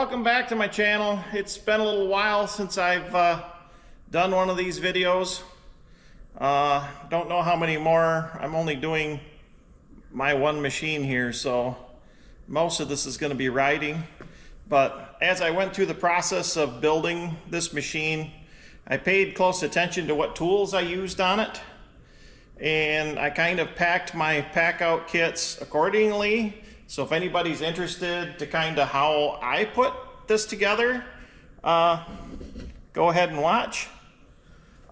Welcome back to my channel. It's been a little while since I've done one of these videos. Don't know how many more. I'm only doing my one machine here, so most of this is going to be riding. But as I went through the process of building this machine, I paid close attention to what tools I used on it, and I kind of packed my Packout kits accordingly. So if anybody's interested to kind of how I put this together, go ahead and watch.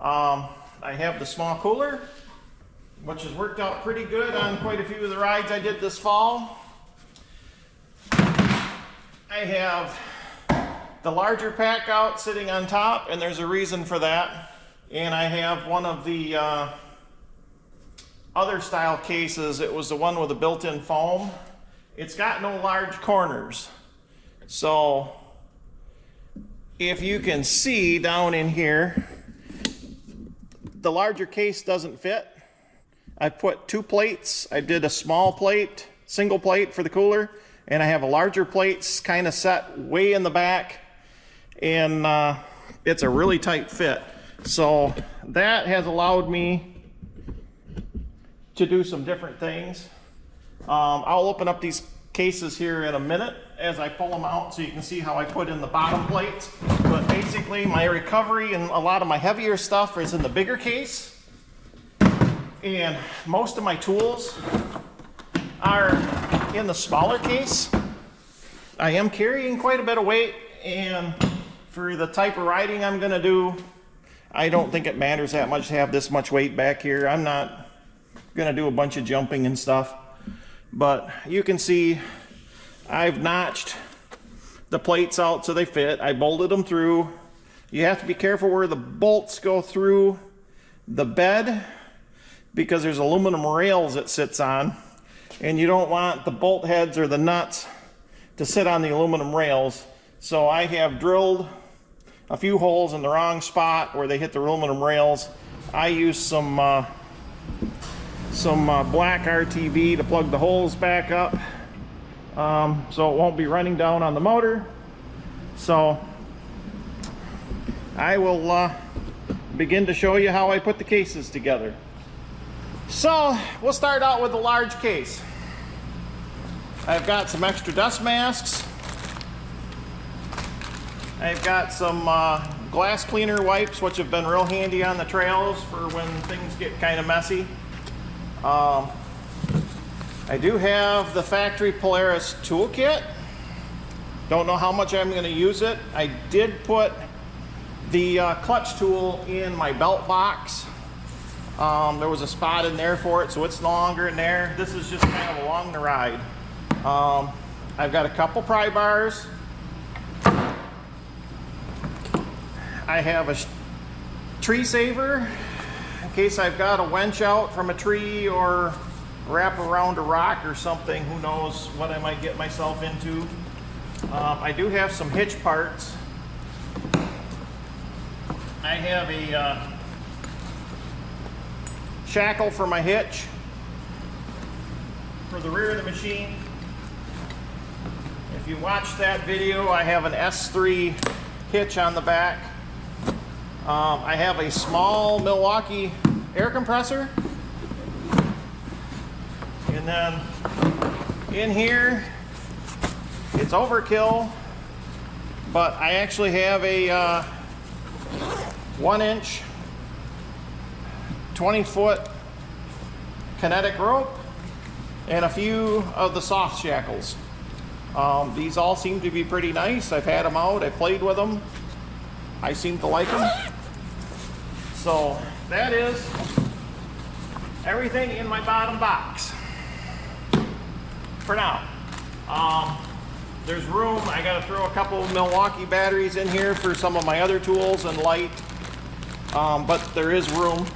I have the small cooler, which has worked out pretty good on quite a few of the rides I did this fall. I have the larger Packout sitting on top, and there's a reason for that. And I have one of the other style cases. It was the one with the built-in foam. It's got no large corners. So if you can see down in here, the larger case doesn't fit. I put two plates. I did a small plate, single plate for the cooler, and I have a larger plate kind of set way in the back, and it's a really tight fit. So that has allowed me to do some different things. I'll open up these cases here in a minute as I pull them out so you can see how I put in the bottom plates. But basically my recovery and a lot of my heavier stuff is in the bigger case, and most of my tools are in the smaller case. I am carrying quite a bit of weight, and for the type of riding I'm going to do, I don't think it matters that much to have this much weight back here. I'm not going to do a bunch of jumping and stuff. But you can see I've notched the plates out so they fit. I bolted them through. You have to be careful where the bolts go through the bed, because there's aluminum rails it sits on, and you don't want the bolt heads or the nuts to sit on the aluminum rails. So I have drilled a few holes in the wrong spot where they hit the aluminum rails. I use some black RTV to plug the holes back up, so it won't be running down on the motor. So I will begin to show you how I put the cases together. So we'll start out with the large case. I've got some extra dust masks. I've got some glass cleaner wipes, which have been real handy on the trails for when things get kind of messy. I do have the factory Polaris toolkit. Don't know how much I'm going to use it. I did put the clutch tool in my belt box. There was a spot in there for it, so it's no longer in there. This is just kind of along the ride. I've got a couple pry bars. I have a tree saver in case I've got a winch out from a tree or wrap around a rock or something. Who knows what I might get myself into. I do have some hitch parts. I have a shackle for my hitch for the rear of the machine. If you watch that video, I have an S3 hitch on the back. I have a small Milwaukee air compressor, and then in here it's overkill, but I actually have a 1-inch 20-foot kinetic rope and a few of the soft shackles. These all seem to be pretty nice. I've had them out, I played with them, I seem to like them. So that is everything in my bottom box for now. There's room. I got to throw a couple of Milwaukee batteries in here for some of my other tools and light, but there is room.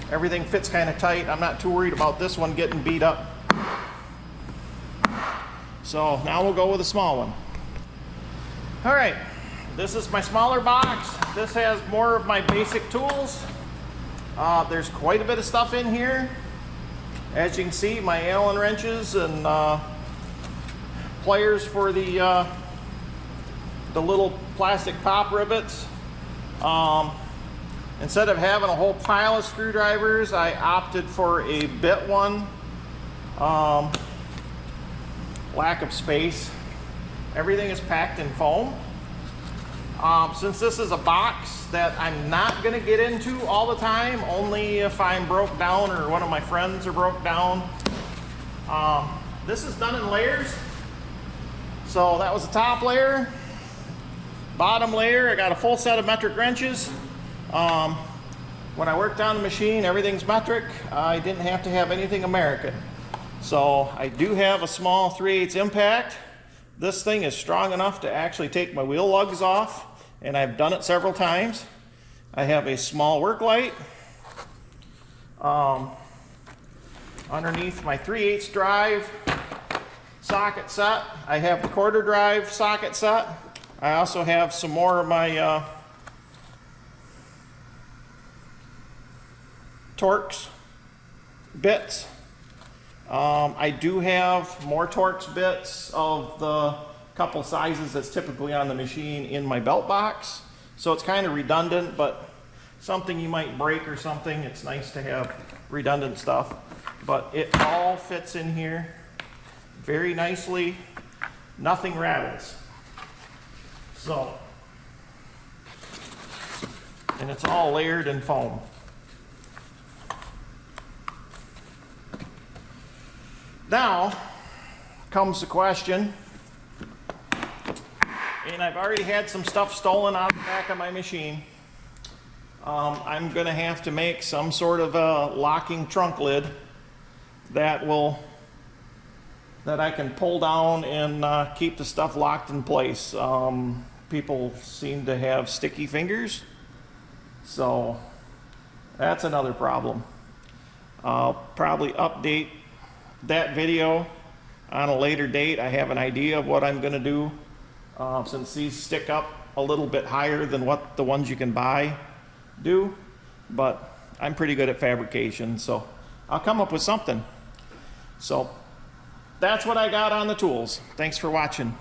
Everything fits kind of tight. I'm not too worried about this one getting beat up. So now we'll go with a small one. All right. This is my smaller box. This has more of my basic tools. There's quite a bit of stuff in here. As you can see, my Allen wrenches and pliers for the the little plastic pop rivets. Instead of having a whole pile of screwdrivers, I opted for a bit one. Lack of space. Everything is packed in foam. Since this is a box that I'm not going to get into all the time, only if I'm broke down or one of my friends are broke down. This is done in layers. So that was the top layer. Bottom layer, I got a full set of metric wrenches. When I worked on the machine, everything's metric. I didn't have to have anything American. So I do have a small 3/8 impact. This thing is strong enough to actually take my wheel lugs off, and I've done it several times. I have a small work light. Underneath my 3/8 drive socket set, I have the 1/4 drive socket set. I also have some more of my Torx bits. I do have more Torx bits of the couple sizes that's typically on the machine in my belt box. So it's kind of redundant, but something you might break or something, it's nice to have redundant stuff. But it all fits in here very nicely. Nothing rattles. So, and it's all layered in foam. Now comes the question, and I've already had some stuff stolen out of the back of my machine. I'm going to have to make some sort of a locking trunk lid that I can pull down and keep the stuff locked in place. People seem to have sticky fingers, so that's another problem. I'll probably update that video on a later date. I have an idea of what I'm going to do, since these stick up a little bit higher than what the ones you can buy do, but I'm pretty good at fabrication, so I'll come up with something. So that's what I got on the tools. Thanks for watching.